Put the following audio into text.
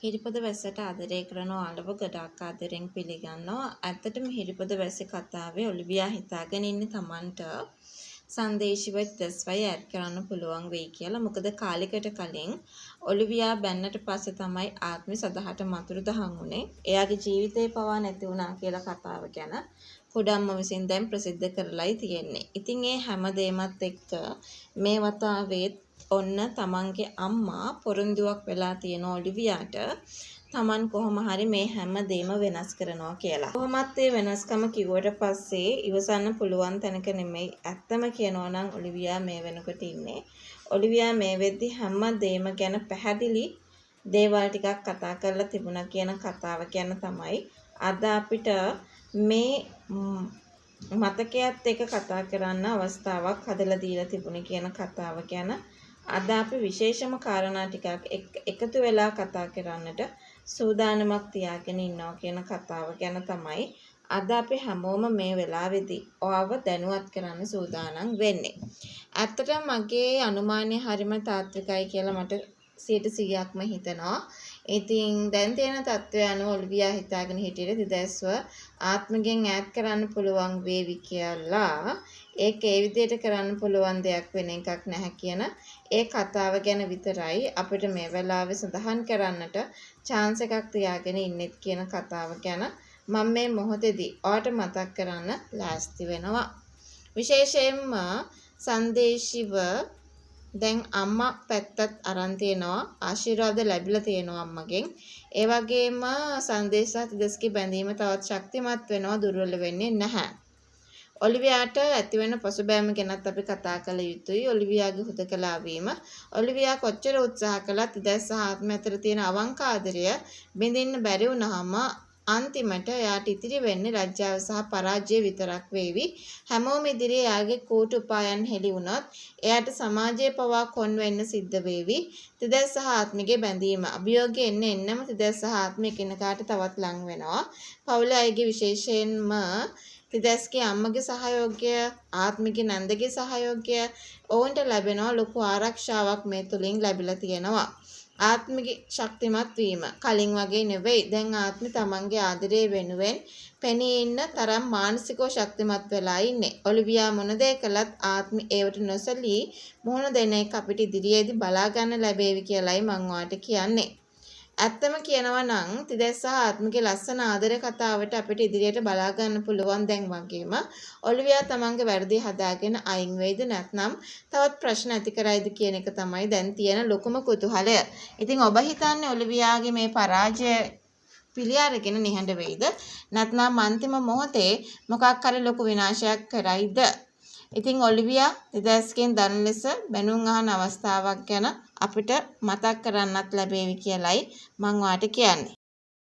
හිරිපොද වැස්සට ආදරය කරන ඔයාලව ගොඩාක් ආදරෙන් පිළිගන්නවා. ඇත්තටම හිරිපොද වැස්සේ කතාවේ ඔලිවියා හිතාගෙන ඉන්නේ Tamanට සංදේශිව දස්වයි ඇඩ් කරන්න පුළුවන් වෙයි කියලා. මොකද කාලෙකට කලින් ඔලිවියා බැන්නට පස්සේ තමයි ආත්මි සදහට මතුරු දහන් උනේ. එයාගේ ජීවිතේ පවා නැති වුණා කියලා කතාව ගැන කුඩම්ම විසින් දැන් ප්‍රසිද්ධ කරලායි තියෙන්නේ. ඉතින් ඒ හැම දෙයමත් එක්ක මේ වතාවේත් ඔන්න තමන්ගේ අම්මා පොරොන්දුවක් වෙලා තියෙන ඔලිවියාට තමන් කොහොම හරි මේ හැම දෙයක්ම වෙනස් කරනවා කියලා. කොහොමත් ඒ වෙනස්කම කිව්වට පස්සේ ඉවසන්න පුළුවන් තැනක නෙමෙයි. ඇත්තම කියනවා නම් ඔලිවියා මේ වෙනකොට ඉන්නේ. ඔලිවියා මේ වෙද්දි හැම දෙයක්ම ගැන පැහැදිලි දේවල් ටිකක් කතා කරලා තිබුණා කියන කතාව ගැන තමයි අද අපිට මේ මතකයත් එක්ක කතා කරන්න අවස්ථාවක් හදලා දීලා තිබුණේ කියන කතාව ගැන අද අපි විශේෂම කාරණා ටිකක් එකතු වෙලා කතා කරන්නට සූදානමක් තියාගෙන ඉන්නවා කියන කතාව ගැන තමයි අද අපි හැමෝම මේ වෙලාවේදී ඔයව දැනුවත් කරන්න සූදානම් වෙන්නේ. ඇත්තටම මගේ අනුමානය හරිම තාත්විකයි කියලා මට 100%ක්ම හිතෙනවා. ඉතින් දැන් තියෙන තත්ත්වය අනුව ඔලිවියා හිතාගෙන හිටියේ දිදැස්ව ආත්මගෙන් ඈත් කරන්න පුළුවන් වේවි කියලා. ඒක ඒ විදිහට කරන්න පුළුවන් දෙයක් වෙන එකක් නැහැ කියන ඒ කතාව ගැන විතරයි අපිට මේ වෙලාවේ සඳහන් කරන්නට chance එකක් තියාගෙන ඉන්නෙත් කියන කතාව ගැන මම මේ මොහොතේදී ඔයාලට මතක් කරන්න ලෑස්ති වෙනවා. විශේෂයෙන්ම සංදේශිව දැන් අම්මා පැත්තත් අරන් තියෙනවා ආශිර්වාද ලැබිලා තියෙනවා අම්මගෙන්. ඒ වගේම සංදේශත් දෙස්කි බැඳීම තවත් ශක්තිමත් වෙනවා දුර්වල වෙන්නේ නැහැ. ඔලිවියාට ඇති වෙන පසුබෑම ගැනත් අපි කතා කළ යුතුයි. ඔලිවියාගේ හුදකලා වීම. ඔලිවියා කොච්චර උත්සාහ කළත් දැස් සහ ආත්ම අතර තියෙන අවංක ආදරය බින්දින්න බැරි වුණාම අන්තිමට එයාට ඉතිරි වෙන්නේ ලැජ්ජාව සහ පරාජය විතරක් වේවි. හැමෝම ඉදිරියේ එයාගේ කූට උපායන් හෙළි වුණොත් එයාට සමාජයේ පවා කොන් වෙන්න සිද්ධ වේවි. තිදැස් සහ ආත්මිකේ බැඳීම. අභියෝගය එන්නම තිදැස් සහ ආත්මික කෙනකාට තවත් ලං වෙනවා. පවුලේ අයගේ විශේෂයෙන්ම තිදැස්ගේ අම්මගේ සහයෝගය, ආත්මිකේ නන්දගේ සහයෝගය ඔවුන්ට ලැබෙනවා. ලොකු ආරක්ෂාවක් මේ තුලින් ලැබිලා තියෙනවා. ආත්මික ශක්තිමත් වීම කලින් වගේ නෙවෙයි. දැන් ආත්මි තමන්ගේ ආදරය වෙනුවෙන් පෙනී ඉන්න තරම් මානසිකව ශක්තිමත් වෙලා ඉන්නේ. ඔලිවියා මොන දේ කළත් ආත්මි ඒවට නොසලී මුහුණ දෙන එක අපිට ඉදිරියේදී බලා ගන්න ලැබේවි කියලායි මම ඔයාලට කියන්නේ. ඇත්තම කියනවා නම් තිදැස් සහ ආත්මිකේ ලස්සන ආදර කතාවට අපිට ඉදිරියට බලා ගන්න පුළුවන් දැන් වගේම ඔලිවියා තමන්ගේ වැරදි හදාගෙන අයින් වෙයිද නැත්නම් තවත් ප්‍රශ්න ඇති කරයිද කියන එක තමයි දැන් තියෙන ලොකුම කුතුහලය. ඉතින් ඔබ හිතන්නේ ඔලිවියාගේ මේ පරාජය පිළි අරගෙන නිහඬ වෙයිද නැත්නම් අන්තිම මොහොතේ මොකක් හරි ලොකු විනාශයක් කරයිද? ඉතින් ඔලිවියා තිදැස්ගෙන් දරුණු ලෙස බැනුම් අහන අවස්ථාවක් ගැන අපිට මතක් කරන්නත් ලැබේවි කියලයි මම ඔයාලට කියන්නේ.